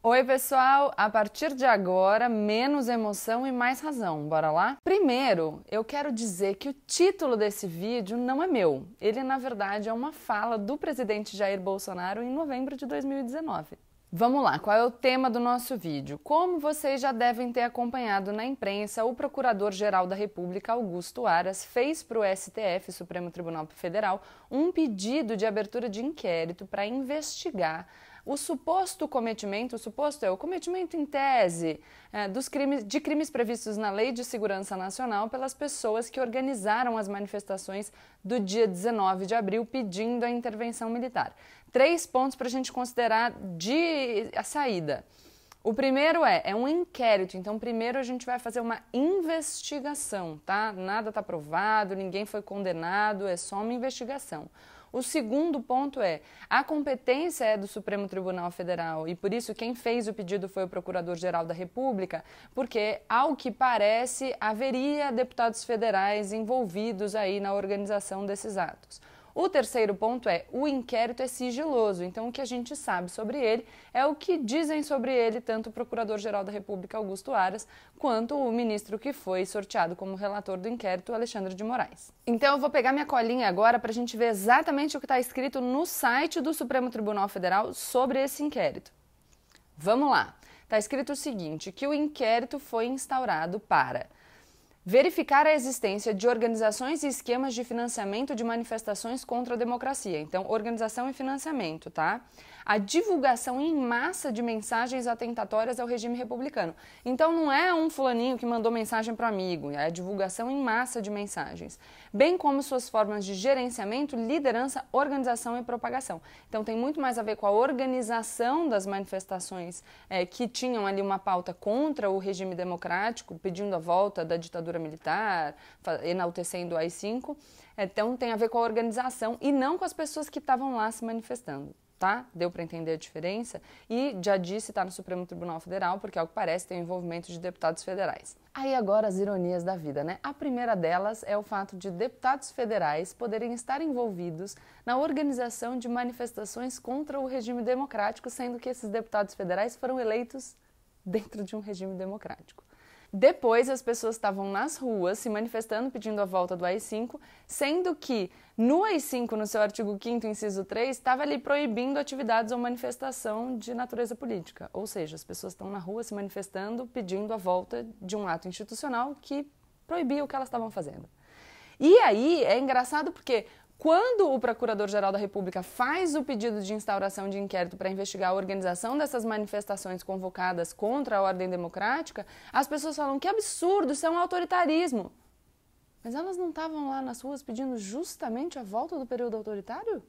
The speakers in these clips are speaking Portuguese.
Oi pessoal, a partir de agora, menos emoção e mais razão, bora lá? Primeiro, eu quero dizer que o título desse vídeo não é meu. Ele, na verdade, é uma fala do presidente Jair Bolsonaro em novembro de 2019. Vamos lá, qual é o tema do nosso vídeo? Como vocês já devem ter acompanhado na imprensa, o Procurador-Geral da República, Augusto Aras, fez para o STF, Supremo Tribunal Federal, um pedido de abertura de inquérito para investigar o suposto cometimento, o cometimento em tese de crimes previstos na Lei de Segurança Nacional pelas pessoas que organizaram as manifestações do dia 19 de abril pedindo a intervenção militar. 3 pontos para a gente considerar a saída. O primeiro é um inquérito, então primeiro a gente vai fazer uma investigação, tá? Nada está provado, ninguém foi condenado, é só uma investigação. O segundo ponto a competência é do Supremo Tribunal Federal e por isso quem fez o pedido foi o Procurador-Geral da República, porque, ao que parece, haveria deputados federais envolvidos aí na organização desses atos. O terceiro ponto o inquérito é sigiloso, então o que a gente sabe sobre ele é o que dizem sobre ele tanto o Procurador-Geral da República, Augusto Aras, quanto o ministro que foi sorteado como relator do inquérito, Alexandre de Moraes. Então eu vou pegar minha colinha agora para a gente ver exatamente o que está escrito no site do Supremo Tribunal Federal sobre esse inquérito. Vamos lá. Está escrito o seguinte, que o inquérito foi instaurado para verificar a existência de organizações e esquemas de financiamento de manifestações contra a democracia. Então, organização e financiamento, tá? A divulgação em massa de mensagens atentatórias ao regime republicano. Então, não é um fulaninho que mandou mensagem para o amigo, é a divulgação em massa de mensagens. Bem como suas formas de gerenciamento, liderança, organização e propagação. Então, tem muito mais a ver com a organização das manifestações que tinham ali uma pauta contra o regime democrático, pedindo a volta da ditadura militar, enaltecendo o AI-5, então tem a ver com a organização e não com as pessoas que estavam lá se manifestando, tá? Deu para entender a diferença? E já disse, está no Supremo Tribunal Federal, porque ao que parece tem o envolvimento de deputados federais. Aí agora as ironias da vida, né? A primeira delas é o fato de deputados federais poderem estar envolvidos na organização de manifestações contra o regime democrático, sendo que esses deputados federais foram eleitos dentro de um regime democrático. Depois, as pessoas estavam nas ruas se manifestando, pedindo a volta do AI-5, sendo que no AI-5, no seu artigo 5º, inciso 3, estava ali proibindo atividades ou manifestação de natureza política. Ou seja, as pessoas estão na rua se manifestando, pedindo a volta de um ato institucional que proibia o que elas estavam fazendo. E aí é engraçado porque quando o Procurador-Geral da República faz o pedido de instauração de inquérito para investigar a organização dessas manifestações convocadas contra a ordem democrática, as pessoas falam que absurdo, isso é um autoritarismo. Mas elas não estavam lá nas ruas pedindo justamente a volta do período autoritário?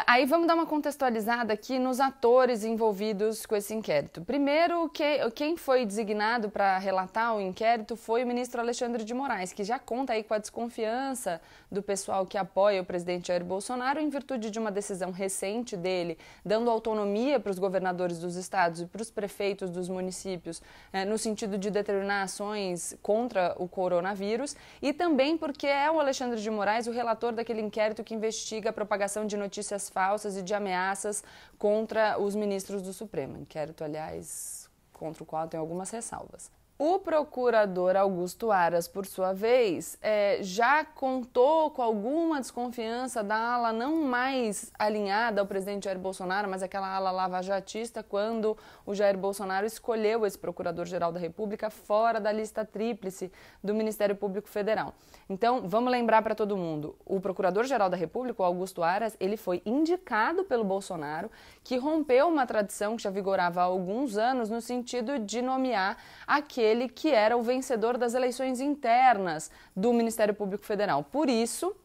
Aí vamos dar uma contextualizada aqui nos atores envolvidos com esse inquérito. Primeiro, quem foi designado para relatar o inquérito foi o ministro Alexandre de Moraes, que já conta aí com a desconfiança do pessoal que apoia o presidente Jair Bolsonaro em virtude de uma decisão recente dele, dando autonomia para os governadores dos estados e para os prefeitos dos municípios, no sentido de determinar ações contra o coronavírus, e também porque é o Alexandre de Moraes o relator daquele inquérito que investiga a propagação de notícias falsas e de ameaças contra os ministros do Supremo. Inquérito, aliás, contra o qual tem algumas ressalvas. O procurador Augusto Aras, por sua vez, já contou com alguma desconfiança da ala não mais alinhada ao presidente Jair Bolsonaro, mas aquela ala lavajatista, quando o Jair Bolsonaro escolheu esse Procurador-Geral da República fora da lista tríplice do Ministério Público Federal. Então, vamos lembrar para todo mundo, o Procurador-Geral da República, o Augusto Aras, ele foi indicado pelo Bolsonaro, que rompeu uma tradição que já vigorava há alguns anos no sentido de nomear aquele que era o vencedor das eleições internas do Ministério Público Federal. Por isso,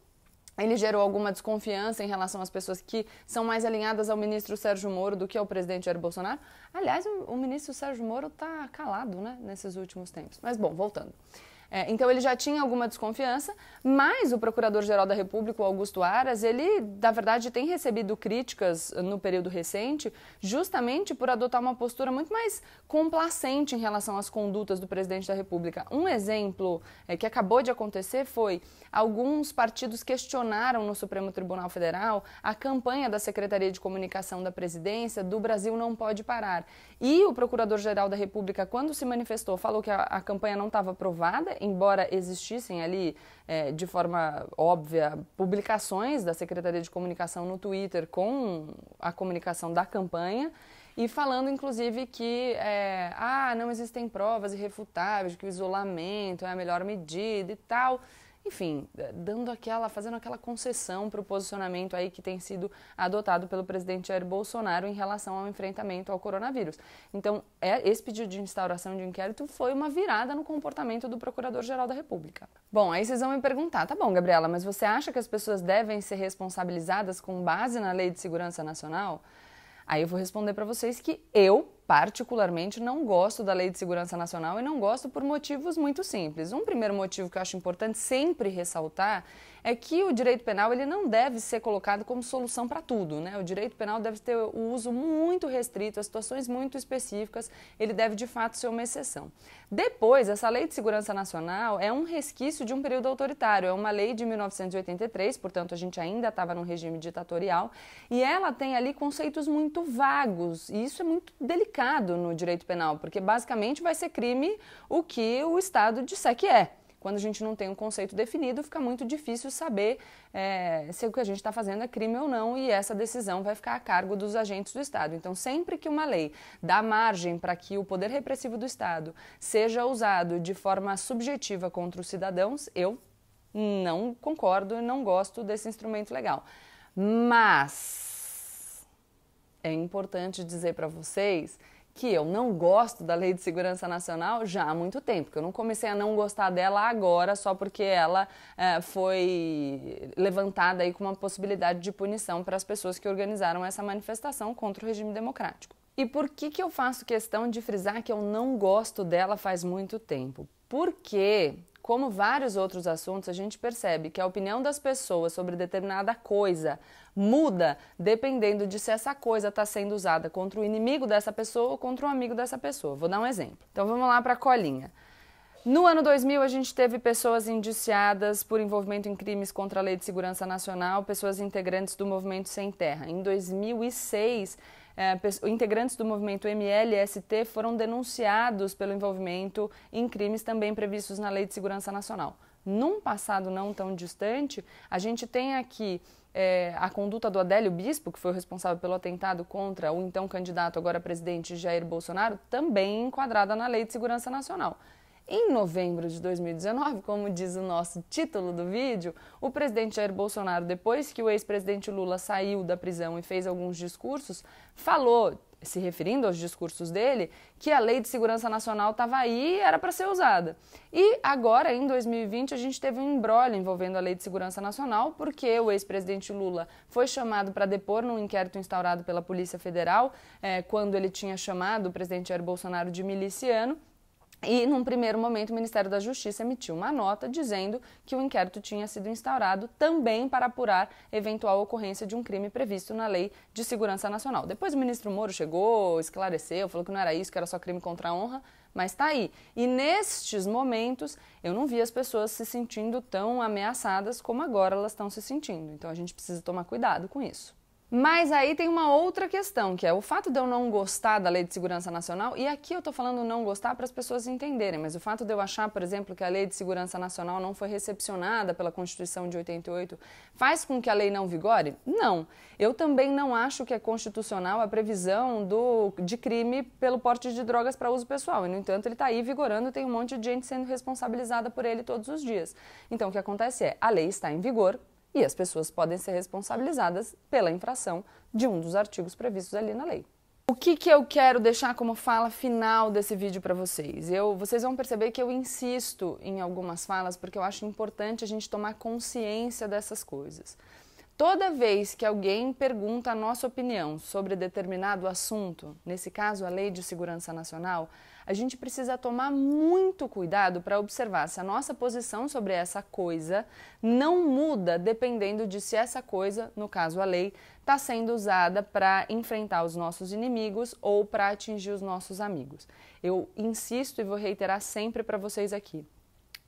ele gerou alguma desconfiança em relação às pessoas que são mais alinhadas ao ministro Sérgio Moro do que ao presidente Jair Bolsonaro. Aliás, o ministro Sérgio Moro está calado, né, nesses últimos tempos. Mas, bom, voltando. Então ele já tinha alguma desconfiança, mas o Procurador-Geral da República, o Augusto Aras, ele, na verdade, tem recebido críticas no período recente, justamente por adotar uma postura muito mais complacente em relação às condutas do presidente da República. Um exemplo que acabou de acontecer foi alguns partidos questionaram no Supremo Tribunal Federal a campanha da Secretaria de Comunicação da Presidência do Brasil Não Pode Parar. E o Procurador-Geral da República, quando se manifestou, falou que a campanha não estava aprovada, embora existissem ali, de forma óbvia, publicações da Secretaria de Comunicação no Twitter com a comunicação da campanha, e falando, inclusive, que não existem provas irrefutáveis de que o isolamento é a melhor medida e tal. Enfim, fazendo aquela concessão para o posicionamento aí que tem sido adotado pelo presidente Jair Bolsonaro em relação ao enfrentamento ao coronavírus. Então, esse pedido de instauração de inquérito foi uma virada no comportamento do Procurador-Geral da República. Bom, aí vocês vão me perguntar, tá bom, Gabriela, mas você acha que as pessoas devem ser responsabilizadas com base na Lei de Segurança Nacional? Aí eu vou responder para vocês que eu, particularmente, não gosto da Lei de Segurança Nacional e não gosto por motivos muito simples. Um primeiro motivo que eu acho importante sempre ressaltar é que o direito penal ele não deve ser colocado como solução para tudo, né? O direito penal deve ter o uso muito restrito, as situações muito específicas, ele deve de fato ser uma exceção. Depois, essa Lei de Segurança Nacional é um resquício de um período autoritário, é uma lei de 1983, portanto a gente ainda estava num regime ditatorial, e ela tem ali conceitos muito vagos, e isso é muito delicado no direito penal, porque basicamente vai ser crime o que o Estado disser que é. Quando a gente não tem um conceito definido, fica muito difícil saber se o que a gente está fazendo é crime ou não, e essa decisão vai ficar a cargo dos agentes do Estado. Então, sempre que uma lei dá margem para que o poder repressivo do Estado seja usado de forma subjetiva contra os cidadãos, eu não concordo e não gosto desse instrumento legal. Mas é importante dizer para vocês que eu não gosto da Lei de Segurança Nacional já há muito tempo, que eu não comecei a não gostar dela agora só porque ela foi levantada aí com uma possibilidade de punição para as pessoas que organizaram essa manifestação contra o regime democrático. E por que eu faço questão de frisar que eu não gosto dela faz muito tempo? Porque, como vários outros assuntos, a gente percebe que a opinião das pessoas sobre determinada coisa muda dependendo de se essa coisa está sendo usada contra o inimigo dessa pessoa ou contra um amigo dessa pessoa. Vou dar um exemplo. Então vamos lá para a colinha. No ano 2000, a gente teve pessoas indiciadas por envolvimento em crimes contra a Lei de Segurança Nacional, pessoas integrantes do Movimento Sem Terra. Em 2006, integrantes do movimento MLST foram denunciados pelo envolvimento em crimes também previstos na Lei de Segurança Nacional. Num passado não tão distante, a gente tem aqui a conduta do Adélio Bispo, que foi o responsável pelo atentado contra o então candidato, agora presidente Jair Bolsonaro, também enquadrada na Lei de Segurança Nacional. Em novembro de 2019, como diz o nosso título do vídeo, o presidente Jair Bolsonaro, depois que o ex-presidente Lula saiu da prisão e fez alguns discursos, falou, se referindo aos discursos dele, que a Lei de Segurança Nacional estava aí e era para ser usada. E agora, em 2020, a gente teve um imbróglio envolvendo a Lei de Segurança Nacional, porque o ex-presidente Lula foi chamado para depor num inquérito instaurado pela Polícia Federal, quando ele tinha chamado o presidente Jair Bolsonaro de miliciano. E, num primeiro momento, o Ministério da Justiça emitiu uma nota dizendo que o inquérito tinha sido instaurado também para apurar eventual ocorrência de um crime previsto na Lei de Segurança Nacional. Depois o ministro Moro chegou, esclareceu, falou que não era isso, que era só crime contra a honra, mas está aí. E nestes momentos, eu não vi as pessoas se sentindo tão ameaçadas como agora elas estão se sentindo. Então, a gente precisa tomar cuidado com isso. Mas aí tem uma outra questão, que é o fato de eu não gostar da Lei de Segurança Nacional, e aqui eu estou falando não gostar para as pessoas entenderem, mas o fato de eu achar, por exemplo, que a Lei de Segurança Nacional não foi recepcionada pela Constituição de 88, faz com que a lei não vigore? Não. Eu também não acho que é constitucional a previsão de crime pelo porte de drogas para uso pessoal, e no entanto ele está aí vigorando e tem um monte de gente sendo responsabilizada por ele todos os dias. Então o que acontece é, a lei está em vigor, e as pessoas podem ser responsabilizadas pela infração de um dos artigos previstos ali na lei. O que eu quero deixar como fala final desse vídeo para vocês? Vocês vão perceber que eu insisto em algumas falas porque eu acho importante a gente tomar consciência dessas coisas. Toda vez que alguém pergunta a nossa opinião sobre determinado assunto, nesse caso a Lei de Segurança Nacional, a gente precisa tomar muito cuidado para observar se a nossa posição sobre essa coisa não muda dependendo de se essa coisa, no caso a lei, está sendo usada para enfrentar os nossos inimigos ou para atingir os nossos amigos. Eu insisto e vou reiterar sempre para vocês aqui.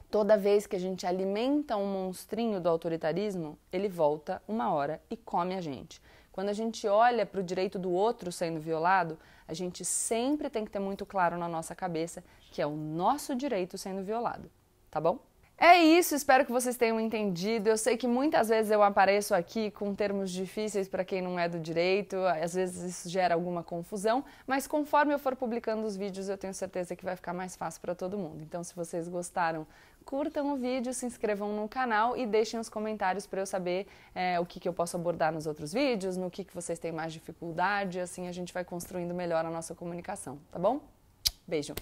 Toda vez que a gente alimenta um monstrinho do autoritarismo, ele volta uma hora e come a gente. Quando a gente olha para o direito do outro sendo violado, a gente sempre tem que ter muito claro na nossa cabeça que é o nosso direito sendo violado, tá bom? É isso, espero que vocês tenham entendido. Eu sei que muitas vezes eu apareço aqui com termos difíceis para quem não é do direito, às vezes isso gera alguma confusão, mas conforme eu for publicando os vídeos eu tenho certeza que vai ficar mais fácil para todo mundo. Então, se vocês gostaram, curtam o vídeo, se inscrevam no canal e deixem os comentários para eu saber o que eu posso abordar nos outros vídeos, no que vocês têm mais dificuldade, assim a gente vai construindo melhor a nossa comunicação, tá bom? Beijo!